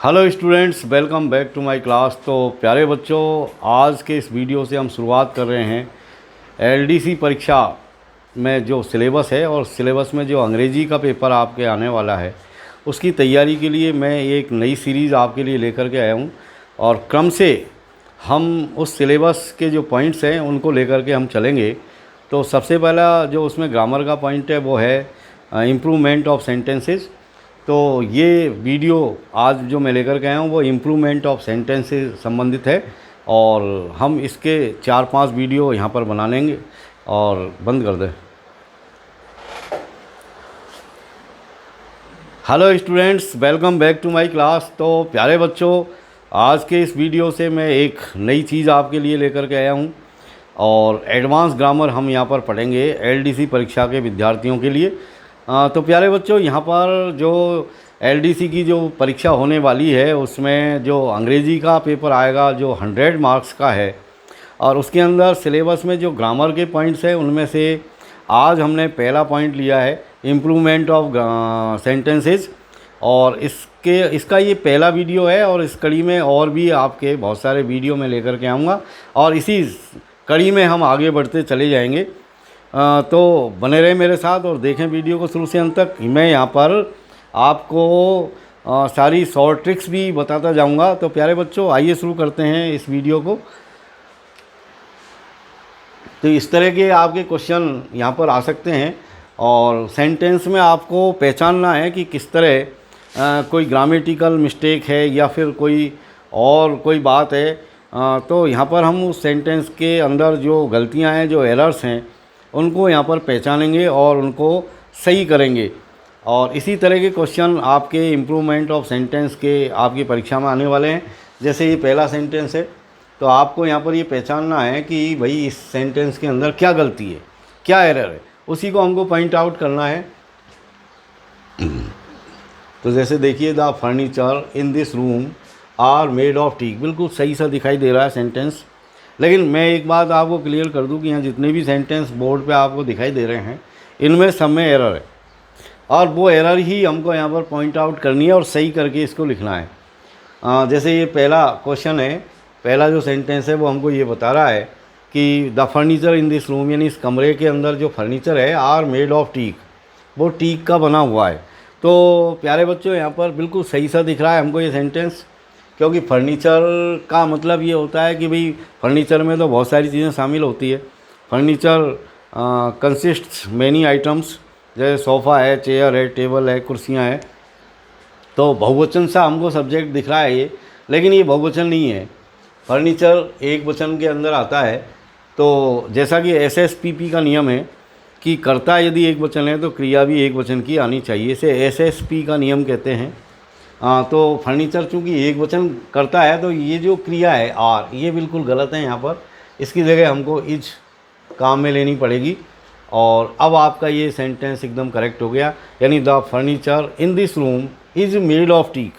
Hello students, welcome back to my class. तो प्यारे बच्चों, आज के इस वीडियो से हम शुरुआत कर रहे हैं एलडीसी परीक्षा में जो सिलेबस है और सिलेबस में जो अंग्रेजी का पेपर आपके आने वाला है उसकी तैयारी के लिए मैं एक नई सीरीज़ आपके लिए लेकर के आया हूँ। और क्रम से हम उस सिलेबस के जो पॉइंट्स हैं उनको लेकर के हम चलेंगे। तो सबसे पहला जो उसमें ग्रामर का पॉइंट है वो है इम्प्रूवमेंट ऑफ सेंटेंसेस। तो ये वीडियो आज जो मैं लेकर के आया हूँ वो इम्प्रूवमेंट ऑफ सेंटेंस से संबंधित है और हम इसके 4-5 वीडियो यहाँ पर बना लेंगे। और बंद कर दें। Hello students, welcome back to my class. तो प्यारे बच्चों, आज के इस वीडियो से मैं एक नई चीज़ आपके लिए लेकर के आया हूँ और एडवांस ग्रामर हम यहाँ पर पढ़ेंगे एलडीसी परीक्षा के विद्यार्थियों के लिए। तो प्यारे बच्चों, यहाँ पर जो एलडीसी की जो परीक्षा होने वाली है उसमें जो अंग्रेज़ी का पेपर आएगा जो 100 मार्क्स का है और उसके अंदर सिलेबस में जो ग्रामर के पॉइंट्स हैं उनमें से आज हमने पहला पॉइंट लिया है इम्प्रूवमेंट ऑफ सेंटेंसेस। और इसका ये पहला वीडियो है और इस कड़ी में और भी आपके बहुत सारे वीडियो मैं लेकर के आऊँगा और इसी कड़ी में हम आगे बढ़ते चले जाएंगे। तो बने रहे मेरे साथ और देखें वीडियो को शुरू से अंत तक। मैं यहाँ पर आपको सारी शॉर्ट ट्रिक्स भी बताता जाऊँगा। तो प्यारे बच्चों, आइए शुरू करते हैं इस वीडियो को। तो इस तरह के आपके क्वेश्चन यहाँ पर आ सकते हैं और सेंटेंस में आपको पहचानना है कि किस तरह कोई ग्रामेटिकल मिस्टेक है या फिर कोई बात है। तो यहाँ पर हम उस सेंटेंस के अंदर जो गलतियाँ हैं, जो एरर्स हैं, उनको यहाँ पर पहचानेंगे और उनको सही करेंगे। और इसी तरह के क्वेश्चन आपके इम्प्रूवमेंट ऑफ सेंटेंस के आपकी परीक्षा में आने वाले हैं। जैसे ये पहला सेंटेंस है तो आपको यहाँ पर ये पहचानना है कि भाई इस सेंटेंस के अंदर क्या गलती है, क्या एरर है, उसी को हमको पॉइंट आउट करना है। तो जैसे देखिए, the furniture in this room are made of teak. बिल्कुल सही सा दिखाई दे रहा है सेंटेंस, लेकिन मैं एक बात आपको क्लियर कर दूं कि यहाँ जितने भी सेंटेंस बोर्ड पे आपको दिखाई दे रहे हैं इनमें सब में एरर है और वो एरर ही हमको यहाँ पर पॉइंट आउट करनी है और सही करके इसको लिखना है। जैसे ये पहला क्वेश्चन है, पहला जो सेंटेंस है वो हमको ये बता रहा है कि the furniture in this room, यानी इस कमरे के अंदर जो फर्नीचर है आर मेड ऑफ टीक, वो टीक का बना हुआ है। तो प्यारे बच्चों, यहाँ पर बिल्कुल सही सा दिख रहा है हमको ये सेंटेंस, क्योंकि फर्नीचर का मतलब ये होता है कि भाई फर्नीचर में तो बहुत सारी चीज़ें शामिल होती है। फर्नीचर कंसिस्ट्स मैनी आइटम्स, जैसे सोफ़ा है, चेयर है, टेबल है, कुर्सियाँ हैं। तो बहुवचन सा हमको सब्जेक्ट दिख रहा है ये, लेकिन ये बहुवचन नहीं है। फर्नीचर एक वचन के अंदर आता है। तो जैसा कि एसएसपीपी का नियम है कि कर्ता यदि एक वचन है तो क्रिया भी एक वचन की आनी चाहिए, इसे एसएसपी का नियम कहते हैं। तो फर्नीचर चूँकि एक वचन करता है तो ये जो क्रिया है आर, ये बिल्कुल गलत है। यहाँ पर इसकी जगह हमको इज काम में लेनी पड़ेगी। और अब आपका ये सेंटेंस एकदम करेक्ट हो गया, यानी the furniture in this room is made of teak,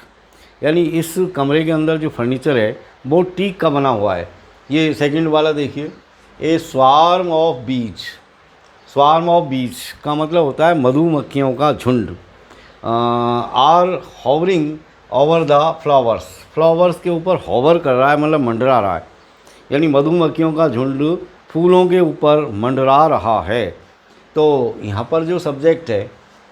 यानी इस कमरे के अंदर जो फर्नीचर है वो टीक का बना हुआ है। ये सेकंड वाला देखिए, a swarm of bees. Swarm of bees का मतलब होता है मधुमक्खियों का झुंड। Are hovering over the flowers, flowers के ऊपर हॉवर कर रहा है, मतलब मंडरा रहा है, यानी मधुमक्खियों का झुंड फूलों के ऊपर मंडरा रहा है। तो यहाँ पर जो सब्जेक्ट है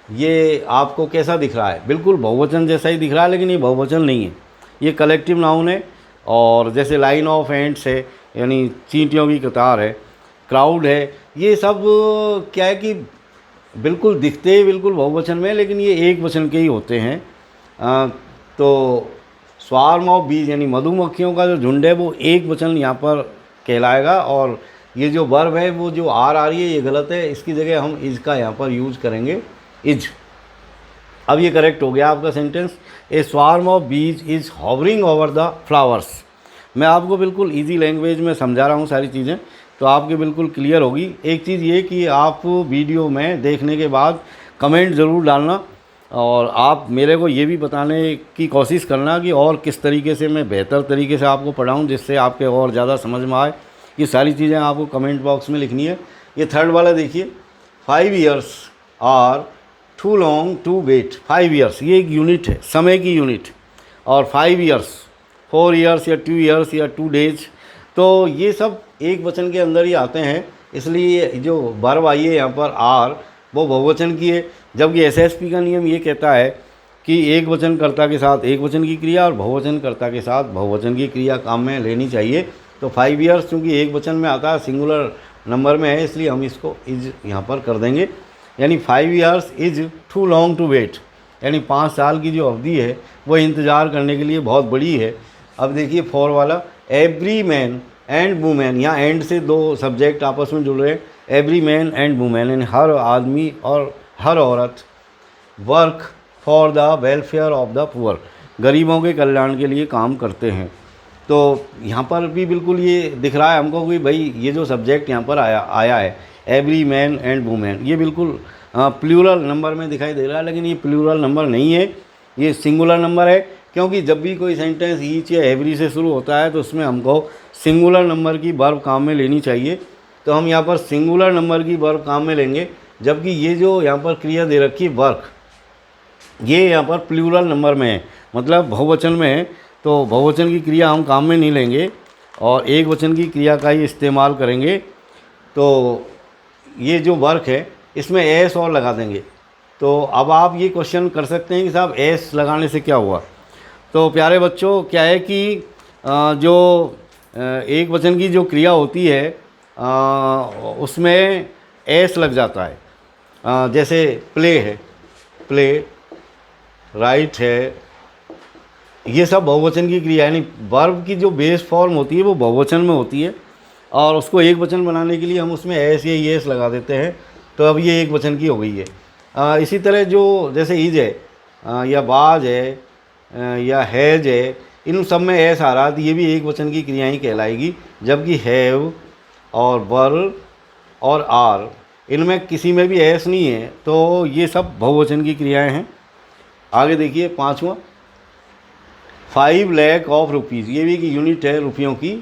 ये आपको कैसा दिख रहा है? बिल्कुल बहुवचन जैसा ही दिख रहा है, लेकिन ये बहुवचन नहीं है, ये कलेक्टिव नाउन है। और जैसे लाइन ऑफ एंड्स है, यानी चींटियों की कतार है, क्राउड है, ये सब क्या है कि बिल्कुल दिखते हैं बिल्कुल बहुवचन में, लेकिन ये एक वचन के ही होते हैं। तो स्वार्म ऑफ बीज यानी मधुमक्खियों का जो झुंड है वो एक वचन यहाँ पर कहलाएगा। और ये जो वर्ब है वो जो आर आ रही है ये गलत है, इसकी जगह हम इज का यहाँ पर यूज करेंगे, इज। अब ये करेक्ट हो गया आपका सेंटेंस। ए स्वार्म ऑफ बीज is hovering over the flowers. मैं आपको बिल्कुल इजी लैंग्वेज में समझा रहा हूँ सारी चीज़ें, तो आपके बिल्कुल क्लियर होगी। एक चीज़ ये कि आप वीडियो में देखने के बाद कमेंट ज़रूर डालना और आप मेरे को ये भी बताने की कोशिश करना कि और किस तरीके से मैं बेहतर तरीके से आपको पढ़ाऊँ, जिससे आपके और ज़्यादा समझ में आए। ये सारी चीज़ें आपको कमेंट बॉक्स में लिखनी है। ये थर्ड वाला देखिए, 5 years are too long to wait. 5 years ये एक यूनिट है, समय की यूनिट। और 5 ईयर्स, 4 ईयर्स या 2 ईयर्स या 2 डेज, तो ये सब एक वचन के अंदर ही आते हैं। इसलिए जो वर्ब आई है यहाँ पर आर, वो बहुवचन की है, जबकि एसएसपी का नियम ये कहता है कि एक वचन कर्ता के साथ एक वचन की क्रिया और बहुवचन कर्ता के साथ बहुवचन की क्रिया काम में लेनी चाहिए। तो 5 ईयर्स चूँकि एक वचन में आता है, सिंगुलर नंबर में है, इसलिए हम इसको इज यहाँ पर कर देंगे। यानी 5 years is too long to wait, यानी 5 साल की जो अवधि है वो इंतज़ार करने के लिए बहुत बड़ी है। अब देखिए 4 वाला, एवरी मैन एंड वुमेन, यहाँ एंड से 2 सब्जेक्ट आपस में जुड़ रहे हैं, एवरी मैन एंड वुमेन, यानी हर आदमी और हर औरत, work for the welfare of the poor, गरीबों के कल्याण के लिए काम करते हैं। तो यहाँ पर भी बिल्कुल ये दिख रहा है हमको कि भाई ये जो सब्जेक्ट यहाँ पर आया है एवरी मैन एंड वुमेन, ये बिल्कुल प्लूरल नंबर में दिखाई दे रहा है, लेकिन ये प्लूरल नंबर नहीं है, ये सिंगुलर नंबर है। क्योंकि जब भी कोई सेंटेंस ईच या एवरी से शुरू होता है तो उसमें हमको सिंगुलर नंबर की वर्ब काम में लेनी चाहिए। तो हम यहाँ पर सिंगुलर नंबर की वर्ब काम में लेंगे, जबकि ये जो यहाँ पर क्रिया दे रखी है वर्क, ये यहाँ पर प्लूरल नंबर में है, मतलब बहुवचन में है। तो बहुवचन की क्रिया हम काम में नहीं लेंगे और एक वचन की क्रिया का ही इस्तेमाल करेंगे। तो ये जो वर्क है इसमें एस और लगा देंगे। तो अब आप ये क्वेश्चन कर सकते हैं कि साहब एस लगाने से क्या हुआ। तो प्यारे बच्चों, क्या है कि जो एक वचन की जो क्रिया होती है उसमें एस लग जाता है। जैसे प्ले है, प्ले, राइट है, ये सब बहुवचन की क्रिया है। यानी वर्ब की जो बेस फॉर्म होती है वो बहुवचन में होती है और उसको एक वचन बनाने के लिए हम उसमें एस या येस लगा देते हैं। तो अब ये एक वचन की हो गई है। इसी तरह जो जैसे इज है या बाज है या हैज है, इन सब में एस आ रहा है तो ये भी एक वचन की क्रिया ही कहलाएगी। जबकि हैव और वर और आर, इनमें किसी में भी एस नहीं है, तो ये सब बहुवचन की क्रियाएं हैं। आगे देखिए 5वां, 5 लाख ऑफ रुपीज़, ये भी कि यूनिट है रुपयों की,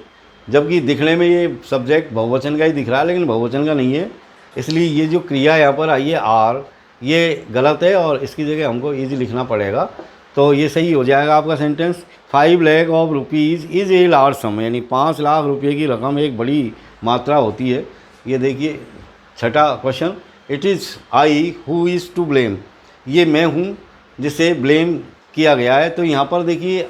जबकि दिखने में ये सब्जेक्ट बहुवचन का ही दिख रहा है लेकिन बहुवचन का नहीं है। इसलिए ये जो क्रिया यहाँ पर आई है आर, ये गलत है और इसकी जगह हमको इज लिखना पड़ेगा। तो ये सही हो जाएगा आपका sentence. 5 lakh of rupees is a large सम, यानी 5 लाख रुपये की रकम एक बड़ी मात्रा होती है। ये देखिए 6वां question, it is I who is to blame, ये मैं हूँ जिसे ब्लेम किया गया है। तो यहाँ पर देखिए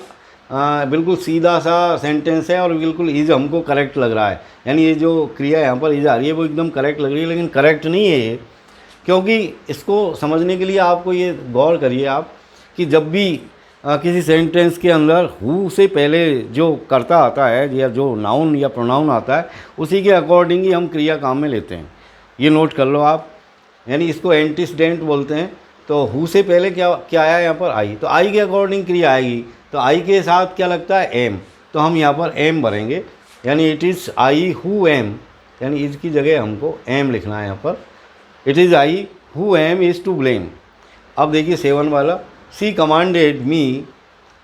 बिल्कुल सीधा सा सेंटेंस है और बिल्कुल इज हमको करेक्ट लग रहा है। यानी ये जो क्रिया यहाँ पर इज आ रही है वो एकदम करेक्ट लग रही है, लेकिन करेक्ट नहीं है ये। क्योंकि इसको समझने के लिए आपको ये गौर करिए आप कि जब भी किसी सेंटेंस के अंदर हु से पहले जो कर्ता आता है या जो नाउन या प्रोनाउन आता है, उसी के अकॉर्डिंग ही हम क्रिया काम में लेते हैं। ये नोट कर लो आप, यानी इसको एंटीसीडेंट बोलते हैं। तो हु से पहले क्या आया यहाँ पर आई, तो आई के अकॉर्डिंग क्रिया आएगी। तो आई के साथ क्या लगता है एम, तो हम यहाँ पर एम भरेंगे। यानी it is I who am, यानी इज की जगह हमको एम लिखना है यहाँ पर। It is I who am is to blame. अब देखिए 7 वाला, she commanded me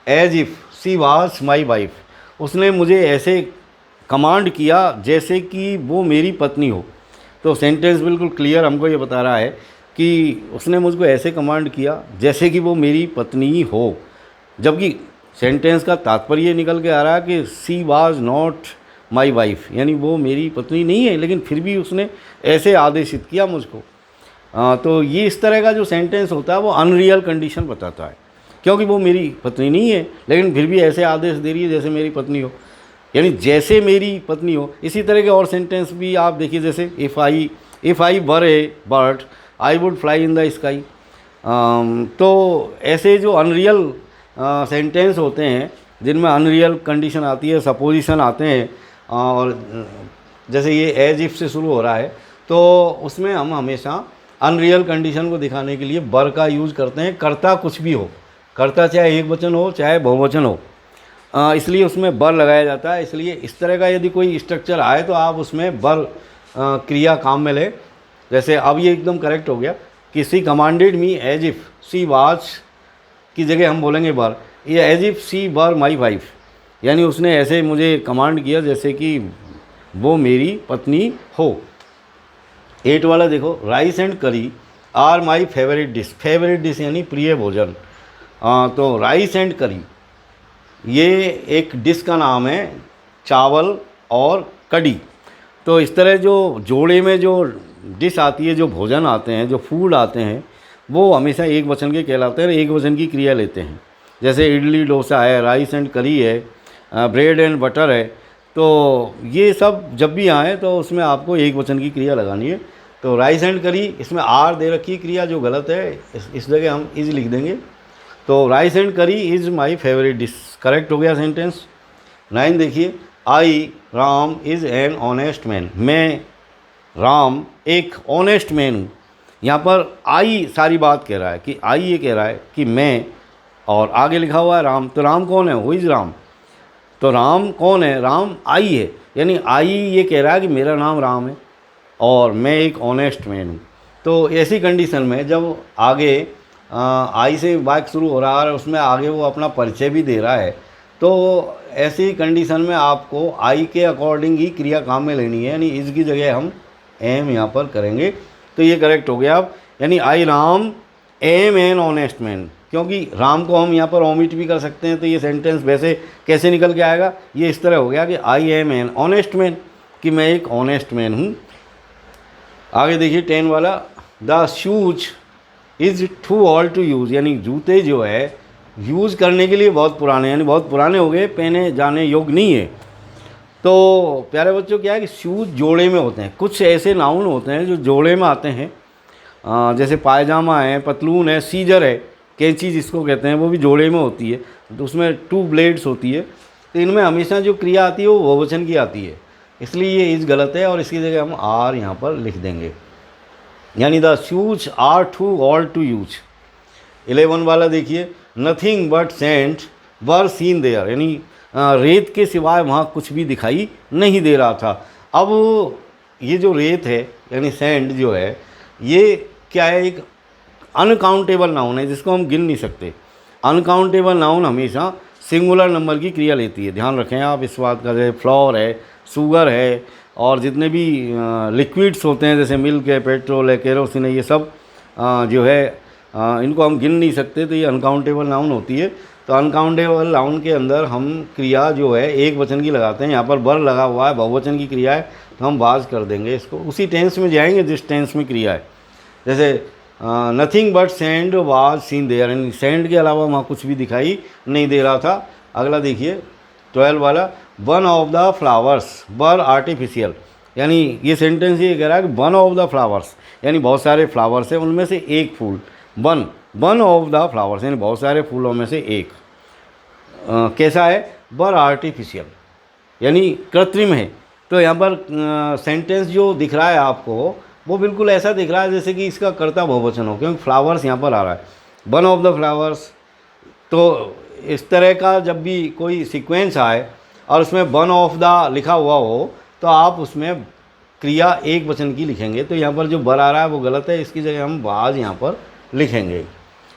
as if she was my wife, उसने मुझे ऐसे कमांड किया जैसे कि वो मेरी पत्नी हो। तो सेंटेंस बिल्कुल क्लियर हमको ये बता रहा है कि उसने मुझको ऐसे कमांड किया जैसे कि वो मेरी पत्नी हो, जबकि सेंटेंस का तात्पर्य निकल के आ रहा है कि she was not my wife, यानी वो मेरी पत्नी नहीं है, लेकिन फिर भी उसने ऐसे आदेशित किया मुझको। तो ये इस तरह का जो सेंटेंस होता है वो अनरियल कंडीशन बताता है, क्योंकि वो मेरी पत्नी नहीं है लेकिन फिर भी ऐसे आदेश दे रही है जैसे मेरी पत्नी हो, यानी जैसे मेरी पत्नी हो। इसी तरह के और सेंटेंस भी आप देखिए, जैसे if I were A bird I would fly in the sky. तो ऐसे जो अनरियल सेंटेंस होते हैं जिनमें अनरियल कंडीशन आती है, सपोजिशन आते हैं, और जैसे ये एज इफ से शुरू हो रहा है, तो उसमें हम हमेशा अनरियल कंडीशन को दिखाने के लिए वर का यूज़ करते हैं। कर्ता कुछ भी हो, कर्ता चाहे एक वचन हो चाहे बहुवचन हो, इसलिए उसमें वर लगाया जाता है। इसलिए इस तरह का यदि कोई स्ट्रक्चर आए तो आप उसमें वर क्रिया काम में लें। जैसे अब ये एकदम करेक्ट हो गया कि she commanded me as if she was की जगह हम बोलेंगे वर, ये as if she were my wife, यानी उसने ऐसे मुझे कमांड किया जैसे कि वो मेरी पत्नी हो। 8 वाला देखो, rice and curry are my favourite dish, favourite dish यानी प्रिय भोजन। तो राइस एंड करी, ये एक डिश का नाम है चावल और कढ़ी। तो इस तरह जो जोड़े में जो डिश आती है, जो भोजन आते हैं, जो फूड आते हैं, वो हमेशा एक वचन के कहलाते हैं, एक वचन की क्रिया लेते हैं। जैसे इडली डोसा है, राइस एंड करी है, ब्रेड एंड बटर है। तो ये सब जब भी आए तो उसमें आपको एक वचन की क्रिया लगानी है। तो राइस एंड करी, इसमें आर दे रखी है क्रिया जो गलत है, इस जगह हम इज लिख देंगे। तो rice and curry is my favourite dish, correct हो गया सेंटेंस। 9 देखिए, I Ram is an honest man, मैं राम एक ऑनेस्ट मैन हूँ। यहाँ पर आई सारी बात कह रहा है कि आई ये कह रहा है कि मैं, और आगे लिखा हुआ है राम। तो राम कौन है? Who is Ram. तो राम कौन है? राम आई है, यानी आई ये कह रहा है कि मेरा नाम राम है और मैं एक ऑनेस्ट मैन हूँ। तो ऐसी कंडीशन में जब आगे आई से वाक्य शुरू हो रहा है और उसमें आगे वो अपना परिचय भी दे रहा है, तो ऐसी कंडीशन में आपको आई के अकॉर्डिंग ही क्रिया काम में लेनी है, यानी इसकी जगह हम एम यहाँ पर करेंगे। तो ये करेक्ट हो गया अब, यानी I Ram am an honest man, क्योंकि राम को हम यहाँ पर ओमिट भी कर सकते हैं। तो ये सेंटेंस वैसे कैसे निकल के आएगा? ये इस तरह हो गया कि I am an honest man, कि मैं एक ऑनेस्ट मैन हूँ। आगे देखिए 10 वाला, the shoes is too old to use, यानी जूते जो है यूज़ करने के लिए बहुत पुराने, यानी बहुत पुराने हो गए, पहने जाने योग्य नहीं है। तो प्यारे बच्चों, क्या है कि शूज़ जोड़े में होते हैं। कुछ ऐसे नाउन होते हैं जो जोड़े में आते हैं, जैसे पायजामा है, पतलून है, सीजर है, कैंची जिसको कहते हैं, वो भी जोड़े में होती है। तो उसमें 2 ब्लेड्स होती है। तो इनमें हमेशा जो क्रिया आती है वो बहुवचन की आती है, इसलिए ये इस गलत है और इसकी जगह हम आर यहाँ पर लिख देंगे, यानी the shoes are too old to use. 11 वाला देखिए, nothing but sand were seen there, यानी रेत के सिवाय वहाँ कुछ भी दिखाई नहीं दे रहा था। अब ये जो रेत है यानी सैंड जो है, ये क्या है? एक अनकाउंटेबल नाउन है जिसको हम गिन नहीं सकते। अनकाउंटेबल नाउन हमेशा सिंगुलर नंबर की क्रिया लेती है, ध्यान रखें आप इस बात का। जैसे फ्लोर है, शुगर है, और जितने भी लिक्विड्स होते हैं जैसे मिल्क है, पेट्रोल है, केरोसिन है, ये सब जो है इनको हम गिन नहीं सकते। तो ये अनकाउंटेबल नाउन होती है। तो अनकाउंटेबल नाउन के अंदर हम क्रिया जो है एक वचन की लगाते हैं। यहाँ पर बर लगा हुआ है, बहुवचन की क्रिया है, तो हम बाज कर देंगे इसको, उसी टेंस में जाएंगे जिस टेंस में क्रिया है। जैसे nothing but sand was seen there, यानी सैंड के अलावा वहाँ कुछ भी दिखाई नहीं दे रहा था। अगला देखिए 12 वाला, one of the flowers were artificial, यानी ये सेंटेंस ये कह रहा है कि वन ऑफ द फ्लावर्स, यानी बहुत सारे फ्लावर्स हैं, उनमें से एक फूल, वन ऑफ द फ्लावर्स, यानी बहुत सारे फूलों में से एक कैसा है? वर आर्टिफिशियल, यानी कृत्रिम है। तो यहाँ पर सेंटेंस जो दिख रहा है आपको वो बिल्कुल ऐसा दिख रहा है जैसे कि इसका कर्ता बहुवचन हो, क्योंकि फ्लावर्स यहाँ पर आ रहा है, वन ऑफ द फ्लावर्स। तो इस तरह का जब भी कोई सीक्वेंस आए और उसमें वन ऑफ द लिखा हुआ हो तो आप उसमें क्रिया एक वचन की लिखेंगे। तो यहाँ पर जो बर आ रहा है वो गलत है, इसकी जगह हम वाज यहाँ पर लिखेंगे।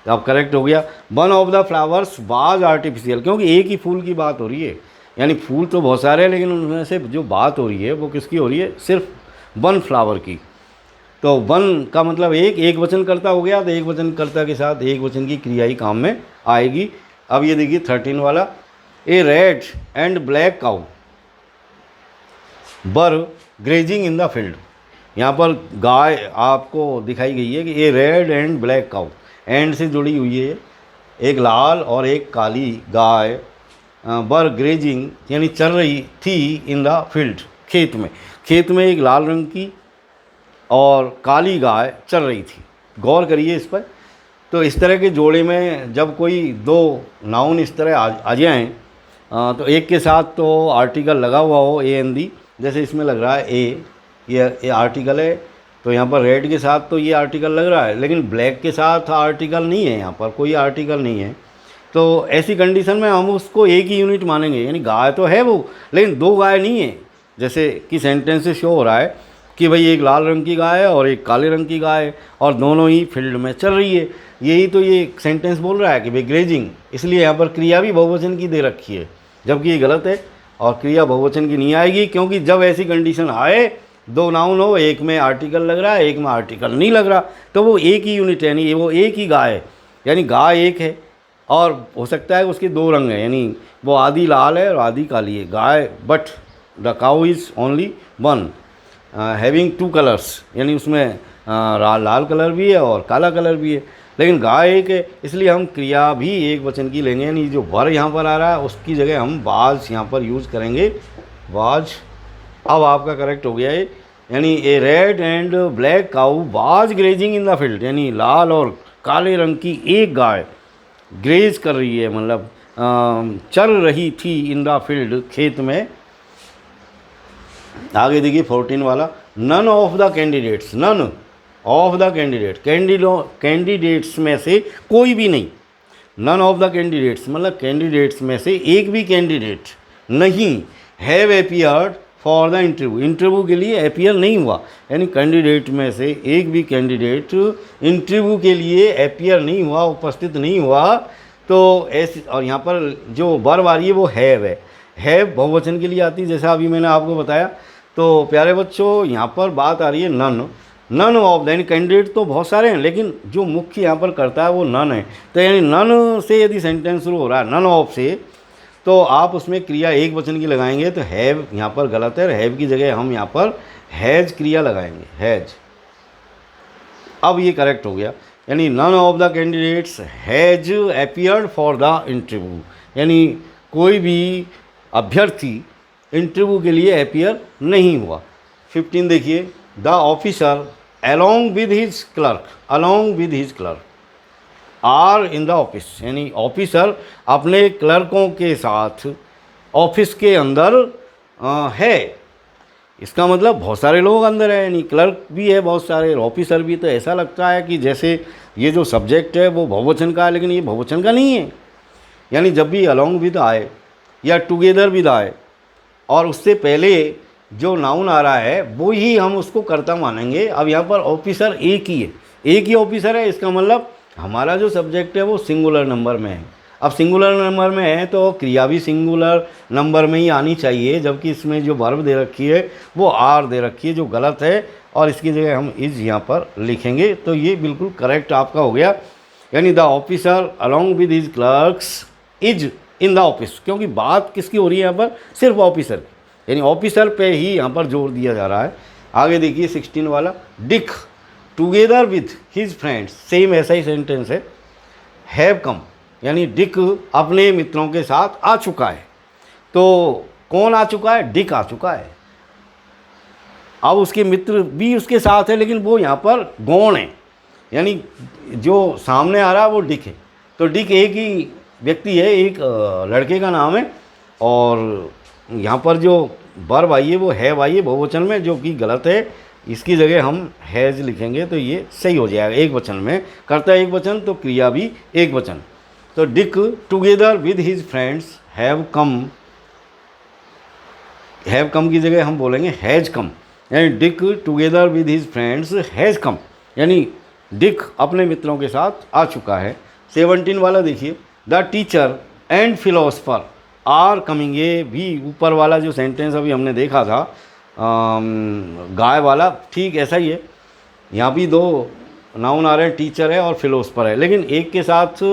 तो अब करेक्ट हो गया, one of the flowers was artificial, क्योंकि एक ही फूल की बात हो रही है, यानी फूल तो बहुत सारे हैं लेकिन उनमें से जो बात हो रही है वो किसकी हो रही है? सिर्फ वन फ्लावर की। तो वन का मतलब एक वचन कर्ता हो गया, तो एक वचन कर्ता के साथ एक वचन की क्रिया ही काम में आएगी। अब ये देखिए 13 वाला, a red and black cow were grazing in the field. यहाँ पर गाय आपको दिखाई गई है कि a red and black cow, and से जुड़ी हुई है, एक लाल और एक काली गाय वर ग्रेजिंग यानी चल रही थी इन द फील्ड, खेत में एक लाल रंग की और काली गाय चल रही थी। गौर करिए इस पर। तो इस तरह के जोड़े में जब कोई दो नाउन इस तरह आ जाएँ तो एक के साथ तो आर्टिकल लगा हुआ हो ए एन दी, जैसे इसमें लग रहा है ये आर्टिकल है, तो यहाँ पर रेड के साथ तो ये आर्टिकल लग रहा है, लेकिन ब्लैक के साथ आर्टिकल नहीं है, यहाँ पर कोई आर्टिकल नहीं है। तो ऐसी कंडीशन में हम उसको एक ही यूनिट मानेंगे, यानी गाय तो है वो लेकिन दो गाय नहीं है, जैसे कि सेंटेंस से शो हो रहा है कि भाई एक लाल रंग की गाय है और एक काले रंग की गाय है और दोनों ही फील्ड में चल रही है। यही तो ये सेंटेंस बोल रहा है कि भाई ग्रेजिंग, इसलिए यहाँ पर क्रिया भी बहुवचन की दे रखी है, जबकि ये गलत है और क्रिया बहुवचन की नहीं आएगी, क्योंकि जब ऐसी कंडीशन आए दो नाउन हो, एक में आर्टिकल लग रहा है एक में आर्टिकल नहीं लग रहा, तो वो एक ही यूनिट है, यानी वो एक ही गाय है, यानी गाय एक है और हो सकता है उसके दो रंग हैं, यानी वो आधी लाल है और आधी काली है गाय, but the cow is only one having two colours, यानी उसमें लाल कलर भी है और काला कलर भी है, लेकिन गाय एक है, इसलिए हम क्रिया भी एक वचन की लेंगे, यानी जो वर यहाँ पर आ रहा है उसकी जगह हम वाज यहाँ पर यूज़ करेंगे, वाज। अब आपका करेक्ट हो गया है, यानी a red and black cow was grazing in the field, यानी लाल और काले रंग की एक गाय ग्रेज कर रही है, मतलब चल रही थी इन द फील्ड, खेत में। आगे देखिए 14 वाला, none of the candidates, none of the candidates में से कोई भी नहीं, नन ऑफ द कैंडिडेट्स मतलब कैंडिडेट्स में से एक भी कैंडिडेट नहीं have appeared for the interview, interview के लिए अपीयर नहीं हुआ, यानी कैंडिडेट में से एक भी कैंडिडेट इंटरव्यू के लिए अपीयर नहीं हुआ, उपस्थित नहीं हुआ। तो ऐसे, और यहाँ पर जो वर्ब आ रही है वो हैव बहुवचन के लिए आती है, जैसा अभी मैंने आपको बताया। तो प्यारे बच्चों, यहाँ पर बात आ रही है नन ऑफ द, यानी कैंडिडेट तो बहुत सारे हैं, लेकिन जो मुख्य यहाँ पर करता है वो नन है। तो यानी नन से यदि सेंटेंस शुरू हो रहा है, नन ऑफ से, तो आप उसमें क्रिया एक वचन की लगाएंगे, तो हैव यहाँ पर गलत है, हैव की जगह हम यहाँ पर हैज क्रिया लगाएंगे, हैज। अब ये करेक्ट हो गया, यानी none of the candidates has appeared for the interview, यानी कोई भी अभ्यर्थी इंटरव्यू के लिए अपीयर नहीं हुआ। 15 देखिए, the officer along with his clerk are in the office, यानी ऑफिसर अपने क्लर्कों के साथ ऑफिस के अंदर है, इसका मतलब बहुत सारे लोग अंदर हैं, यानी क्लर्क भी है बहुत सारे, ऑफिसर भी। तो ऐसा लगता है कि जैसे ये जो सब्जेक्ट है वो बहुवचन का है, लेकिन ये बहुवचन का नहीं है, यानी जब भी along with आए या टुगेदर विद आए और उससे पहले जो नाउन आ रहा है वो ही हम उसको कर्ता मानेंगे। अब यहाँ पर ऑफिसर एक ही है, एक ही ऑफिसर है, इसका मतलब हमारा जो सब्जेक्ट है वो सिंगुलर नंबर में है। अब सिंगुलर नंबर में है तो क्रिया भी सिंगुलर नंबर में ही आनी चाहिए, जबकि इसमें जो वर्ब दे रखी है वो आर दे रखी है, जो गलत है, और इसकी जगह हम इज यहाँ पर लिखेंगे। तो ये बिल्कुल करेक्ट आपका हो गया, यानी the officer along with his clerks is in the office, क्योंकि बात किसकी हो रही है यहाँ पर, सिर्फ ऑफिसर की, यानी ऑफिसर पे ही यहाँ पर जोर दिया जा रहा है। आगे देखिए 16 वाला, Dick together with his friends, same ऐसा ही सेंटेंस है, हैव कम, यानी डिक अपने मित्रों के साथ आ चुका है। तो कौन आ चुका है, डिक आ चुका है। अब उसके मित्र भी उसके साथ है, लेकिन वो यहाँ पर गौण है, यानी जो सामने आ रहा है वो डिक है। तो डिक एक ही व्यक्ति है, एक लड़के का नाम है, और यहाँ पर जो वर्ब आई है वो हैव आई है बहुवचन में, जो कि गलत है, इसकी जगह हम हैज लिखेंगे तो ये सही हो जाएगा। एक वचन में करता है एक वचन, तो क्रिया भी एक वचन। तो Dick together with his friends have come की जगह हम बोलेंगे हैज कम, यानी Dick together with his friends has come, यानी डिक अपने मित्रों के साथ आ चुका है। 17 वाला देखिए, the teacher and philosopher are coming, ये भी ऊपर वाला जो सेंटेंस अभी हमने देखा था गाय वाला, ठीक ऐसा ही है। यहाँ भी दो नाउन आ रहे हैं, टीचर है और फिलोसफर है, लेकिन एक के साथ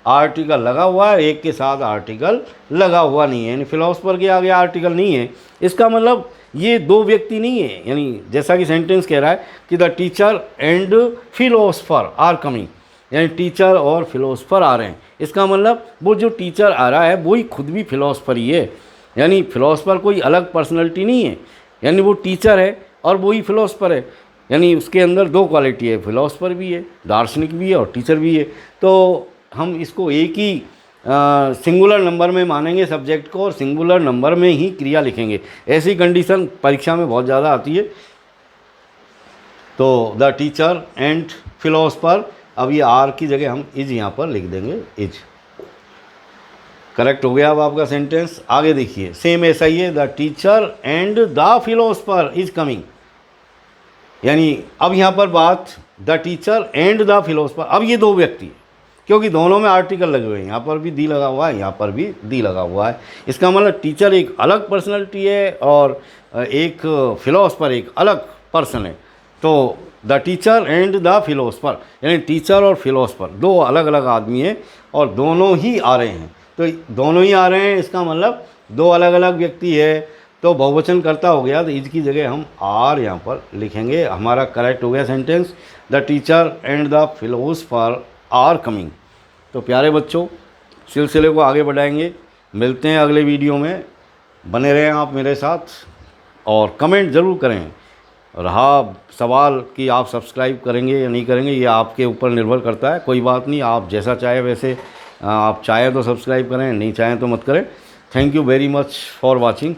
आर्टिकल लगा हुआ है, एक के साथ आर्टिकल लगा हुआ नहीं है, यानी फिलोसफर के आगे आर्टिकल नहीं है, इसका मतलब ये दो व्यक्ति नहीं है, यानी जैसा कि सेंटेंस कह रहा है कि the teacher and philosopher are coming, यानी टीचर और फिलोसफर आ रहे हैं, इसका मतलब वो जो टीचर आ रहा है वो ही खुद भी फिलोसफर ही है, यानी फिलोसफर कोई अलग पर्सनैलिटी नहीं है, यानी वो टीचर है और वो ही फिलोसफर है, यानी उसके अंदर दो क्वालिटी है, फिलोसफर भी है, दार्शनिक भी है और टीचर भी है। तो हम इसको एक ही सिंगुलर नंबर में मानेंगे सब्जेक्ट को, और सिंगुलर नंबर में ही क्रिया लिखेंगे। ऐसी कंडीशन परीक्षा में बहुत ज़्यादा आती है। तो द टीचर एंड फिलोसफर, अब ये आर की जगह हम इज यहाँ पर लिख देंगे, इज। करेक्ट हो गया अब आपका सेंटेंस। आगे देखिए सेम ऐसा ही है, the teacher and the philosopher is coming, यानी अब यहाँ पर बात the teacher and the philosopher, अब ये दो व्यक्ति, क्योंकि दोनों में आर्टिकल लगे हुए हैं, यहाँ पर भी दी लगा हुआ है, यहाँ पर भी दी लगा हुआ है, इसका मतलब टीचर एक अलग पर्सनैलिटी है और एक फिलोसफर एक अलग पर्सन है। तो the teacher and the philosopher, यानी टीचर और फिलोसफर दो अलग अलग आदमी हैं और दोनों ही आ रहे हैं। तो दोनों ही आ रहे हैं इसका मतलब दो अलग अलग व्यक्ति है, तो बहुवचन करता हो गया, तो इज की जगह हम आर यहाँ पर लिखेंगे। हमारा करेक्ट हो गया sentence, the teacher and the philosopher are coming. तो प्यारे बच्चों, सिलसिले को आगे बढ़ाएंगे, मिलते हैं अगले वीडियो में। बने रहें आप मेरे साथ और कमेंट ज़रूर करें। रहा सवाल कि आप सब्सक्राइब करेंगे या नहीं करेंगे, ये आपके ऊपर निर्भर करता है। कोई बात नहीं, आप जैसा चाहे वैसे, आप चाहें तो सब्सक्राइब करें, नहीं चाहें तो मत करें। Thank you very much for watching.